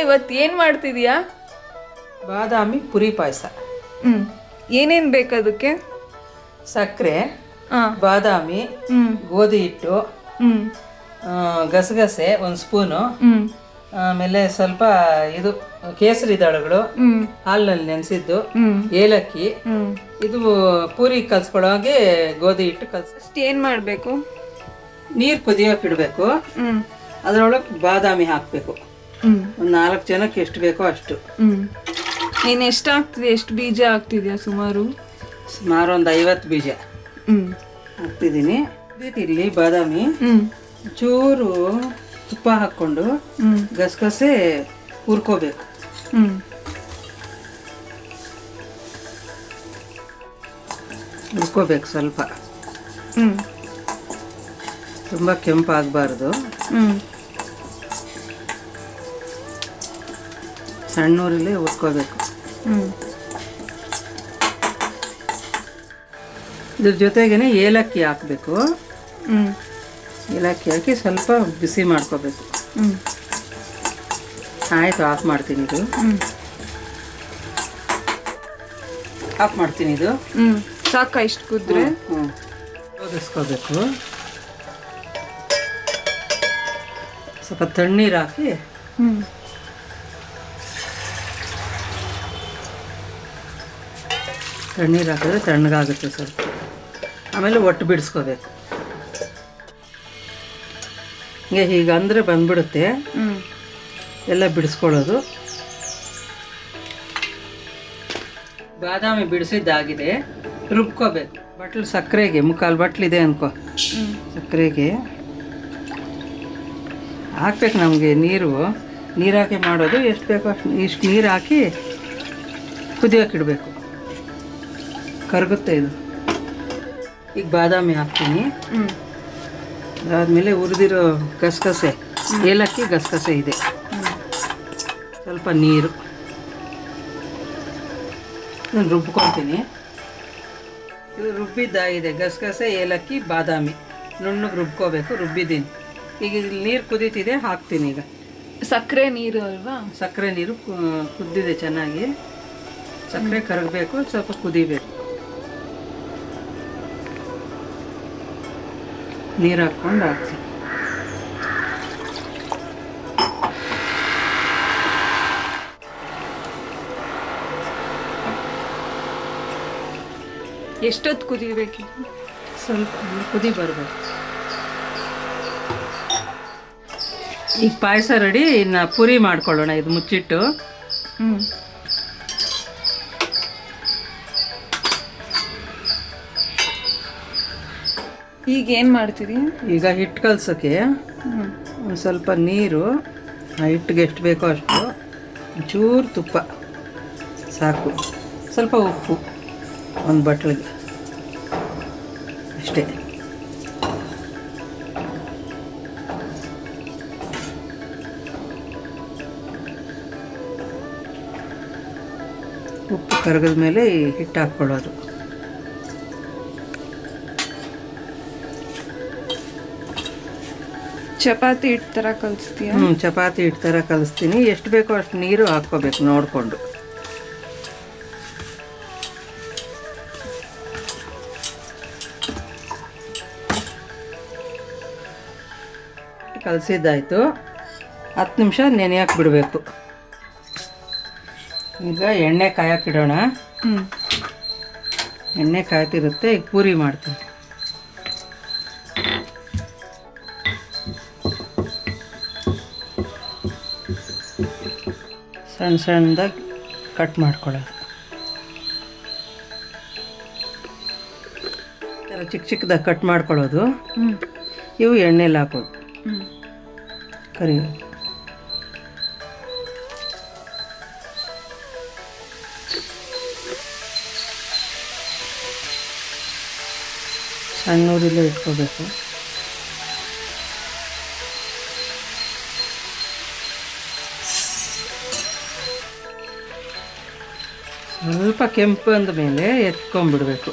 ಇವತ್ತು ಏನು ಮಾಡ್ತಿದೀಯಾ? ಬಾದಾಮಿ ಪುರಿ ಪಾಯಸ. ಏನೇನು ಬೇಕು ಅದಕ್ಕೆ? ಸಕ್ಕರೆ, ಹಾಂ, ಬಾದಾಮಿ, ಗೋಧಿ ಹಿಟ್ಟು, ಗಸಗಸೆ 1 ಸ್ಪೂನು, ಆಮೇಲೆ ಸ್ವಲ್ಪ ಇದು ಕೇಸರಿ ದಳಗಳು, ಹಾಲಿನಲ್ಲಿ ನೆನೆಸಿದ್ದು, ಏಲಕ್ಕಿ, ಇದು ಪೂರಿ ಕಲ್ಸ್ಕೊಳ್ಳೋಗೆ ಗೋಧಿ ಹಿಟ್ಟು ಫಸ್ಟ್ ಏನು ಮಾಡಬೇಕು? ನೀರು ಕುದಿಯೋಕೆ ಇಡಬೇಕು. ಅದರೊಳಗೆ ಬಾದಾಮಿ ಹಾಕಬೇಕು. ಒಂದು 4 ಜನಕ್ಕೆ ಎಷ್ಟು ಬೇಕೋ ಅಷ್ಟು. ನೀನು ಎಷ್ಟು ಹಾಕ್ತಿದ್ಯಾ? ಎಷ್ಟು ಬೀಜ ಹಾಕ್ತಿದ್ಯಾ? ಸುಮಾರು ಒಂದು 50 ಬೀಜ ಹಾಕ್ತಿದ್ದೀನಿ. ಇಲ್ಲಿ ಬಾದಾಮಿ ಚೂರು ತುಪ್ಪ ಹಾಕ್ಕೊಂಡು ಗಸಗಸೆ ಹುರ್ಕೋಬೇಕು. ಹುರ್ಕೋಬೇಕು ಸ್ವಲ್ಪ, ತುಂಬ ಕೆಂಪಾಗಬಾರ್ದು. ಸಣ್ಣೂರಲ್ಲಿ ಹುರ್ಕೋಬೇಕು. ಇದ್ರ ಜೊತೆಗೇನೆ ಏಲಕ್ಕಿ ಹಾಕಬೇಕು. ಏಲಕ್ಕಿ ಹಾಕಿ ಸ್ವಲ್ಪ ಬಿಸಿ ಮಾಡ್ಕೋಬೇಕು. ಆಯಿತು, ಆಫ್ ಮಾಡ್ತೀನಿ. ಇದು ಆಫ್ ಮಾಡ್ತೀನಿ. ಇದು ಸಾಕ ಇಷ್ಟು ಕುದ್ರೆ? ಓದಿಸ್ಕೋಬೇಕು. ಸ್ವಲ್ಪ ತಣ್ಣೀರು ಹಾಕಿ ತಣ್ಣೀರು ಹಾಕಿದ್ರೆ ತಣ್ಣಗಾಗುತ್ತೆ ಸ್ವಲ್ಪ. ಆಮೇಲೆ ಒಟ್ಟು ಬಿಡಿಸ್ಕೋಬೇಕು. ಹೀಗೆ ಅಂದರೆ ಬಂದ್ಬಿಡುತ್ತೆ. ಎಲ್ಲ ಬಿಡಿಸ್ಕೊಳ್ಳೋದು. ಬಾದಾಮಿ ಬಿಡಿಸಿದ್ದಾಗಿದೆ. ರುಬ್ಕೋಬೇಕು. ಬಟ್ಲು ಸಕ್ಕರೆಗೆ 3/4 ಬಟ್ಲಿದೆ ಅನ್ಕೋ. ಸಕ್ಕರೆಗೆ ಹಾಕ್ಬೇಕು. ನಮಗೆ ನೀರು ಹಾಕಿ ಮಾಡೋದು. ಎಷ್ಟು ಬೇಕೋ ಅಷ್ಟು ಇಷ್ಟು ನೀರು ಹಾಕಿ ಕುದಿಯೋಕೆ ಇಡಬೇಕು. ಕರಗುತ್ತೆ ಇದು. ಈಗ ಬಾದಾಮಿ ಹಾಕ್ತೀನಿ. ಅದಾದಮೇಲೆ ಹುರಿದಿರೋ ಗಸಗಸೆ, ಏಲಕ್ಕಿ, ಗಸಗಸೆ ಇದೆ. ಸ್ವಲ್ಪ ನೀರು ನಾನು ರುಬ್ಕೊತೀನಿ. ಇದು ರುಬ್ಬಿದ್ದಾಗಿದೆ. ಗಸಗಸೆ, ಏಲಕ್ಕಿ, ಬಾದಾಮಿ ನುಣ್ಣಗೆ ರುಬ್ಕೋಬೇಕು. ರುಬ್ಬಿದ್ದೀನಿ. ಈಗ ಇಲ್ಲಿ ನೀರು ಕುದೀತಿದೆ, ಹಾಕ್ತೀನಿ. ಈಗ ಸಕ್ಕರೆ ನೀರು ಅಲ್ವಾ? ಸಕ್ಕರೆ ನೀರು ಕುದ್ದಿದೆ ಚೆನ್ನಾಗಿ. ಸಕ್ಕರೆ ಕರಗಬೇಕು, ಸ್ವಲ್ಪ ಕುದಿಬೇಕು. ನೀರು ಹಾಕ್ಕೊಂಡು ಹಾಕ್ತೀನಿ. ಎಷ್ಟೊತ್ತು ಕುದಿಬೇಕು? ಸ್ವಲ್ಪ ಕುದಿ ಬರಬೇಕು. ಈಗ ಪಾಯಸ ರೆಡಿ. ಇನ್ನು ಪುರಿ ಮಾಡ್ಕೊಳ್ಳೋಣ. ಇದು ಮುಚ್ಚಿಟ್ಟು ಈಗ ಏನು ಮಾಡ್ತೀರಿ? ಈಗ ಹಿಟ್ಟು ಕಲ್ಸೋಕ್ಕೆ ಒಂದು ಸ್ವಲ್ಪ ನೀರು, ಆ ಹಿಟ್ಟಿಗೆ ಎಷ್ಟು ಬೇಕೋ ಅಷ್ಟು, ಚೂರು ತುಪ್ಪ ಸಾಕು, ಸ್ವಲ್ಪ ಉಪ್ಪು, ಒಂದು ಬಟ್ಲಿಗೆ ಅಷ್ಟೇ. ಉಪ್ಪು ಕರಗಿದ ಮೇಲೆ ಈ ಹಿಟ್ಟು ಹಾಕ್ಕೊಳ್ಳೋದು. ಚಪಾತಿ ಹಿಟ್ಟು ಥರ ಕಲಿಸ್ತೀಯ? ಚಪಾತಿ ಹಿಟ್ಟು ಥರ ಕಲಿಸ್ತೀನಿ. ಎಷ್ಟು ಬೇಕೋ ಅಷ್ಟು ನೀರು ಹಾಕ್ಕೋಬೇಕು ನೋಡಿಕೊಂಡು. ಕಲಸಿದ್ದಾಯಿತು. 10 ನಿಮಿಷ ನೆನೆಯಕ್ಕೆ ಬಿಡಬೇಕು. ಈಗ ಎಣ್ಣೆ ಕಾಯಕ್ಕಿಡೋಣ. ಎಣ್ಣೆ ಕಾಯ್ತಿರುತ್ತೆ. ಈಗ ಪೂರಿ ಮಾಡ್ತೀನಿ. ಸಣ್ಣ ಸಣ್ಣದಾಗಿ ಕಟ್ ಮಾಡ್ಕೊಳ್ಳೋದು. ಚಿಕ್ಕ ಚಿಕ್ಕದಾಗಿ ಕಟ್ ಮಾಡ್ಕೊಳ್ಳೋದು. ಇವು ಎಣ್ಣೆಲಿ ಹಾಕೋದು. ಕರಿಬೇಕು. ಸಣ್ಣೂರಿಲ್ಲೇ ಇಟ್ಕೋಬೇಕು. ಸ್ವಲ್ಪ ಕೆಂಪು ಅಂದ ಮೇಲೆ ಎತ್ಕೊಂಡ್ಬಿಡ್ಬೇಕು.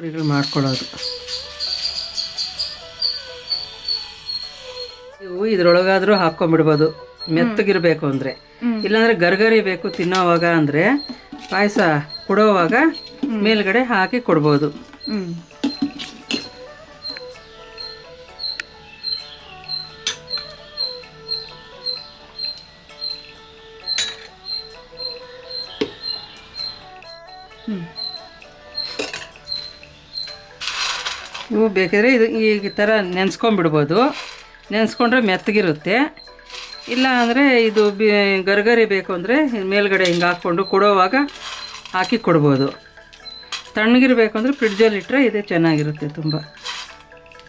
ಪುರಿಗಳು ಮಾಡ್ಕೊಳ್ಳೋದು. ಇವು ಇದ್ರೊಳಗಾದರೂ ಹಾಕ್ಕೊಂಬಿಡ್ಬೋದು ಮೆತ್ತಗಿರಬೇಕು ಅಂದರೆ. ಇಲ್ಲಾಂದರೆ ಗರ್ಗರಿ ಬೇಕು ತಿನ್ನೋವಾಗ ಅಂದರೆ ಪಾಯಸ ಕೊಡೋವಾಗ ಮೇಲ್ಗಡೆ ಹಾಕಿ ಕೊಡ್ಬೋದು. ಇವು ಬೇಕಾದರೆ ಇದು ಈ ಥರ ನೆನೆಸ್ಕೊಂಬಿಡ್ಬೋದು. ನೆನೆಸ್ಕೊಂಡ್ರೆ ಮೆತ್ತಗಿರುತ್ತೆ. ಇಲ್ಲ ಅಂದರೆ ಇದು ಗರ್ಗರಿ ಬೇಕು ಅಂದರೆ ಮೇಲ್ಗಡೆ ಹಿಂಗೆ ಹಾಕ್ಕೊಂಡು ಕೊಡೋವಾಗ ಹಾಕಿ ಕೊಡ್ಬೋದು. ತಣ್ಣಗಿರಬೇಕು ಅಂದರೆ ಫ್ರಿಡ್ಜಲ್ಲಿ ಇಟ್ಟರೆ ಇದೇ ಚೆನ್ನಾಗಿರುತ್ತೆ. ತುಂಬ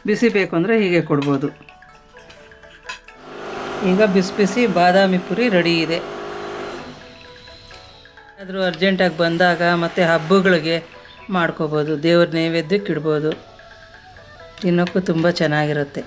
ಬಿಸಿ ಬೇಕು ಅಂದರೆ ಹೀಗೆ ಕೊಡ್ಬೋದು. ಈಗ ಬಿಸಿ ಬಿಸಿ ಬಾದಾಮಿ ಪುರಿ ರೆಡಿ ಇದೆ. ಆದರೂ ಅರ್ಜೆಂಟಾಗಿ ಬಂದಾಗ ಮತ್ತು ಹಬ್ಬಗಳಿಗೆ ಮಾಡ್ಕೋಬೋದು. ದೇವ್ರ ನೈವೇದ್ಯಕ್ಕೆ ಇಡ್ಬೋದು. ತಿನ್ನೋಕ್ಕೂ ತುಂಬ ಚೆನ್ನಾಗಿರುತ್ತೆ.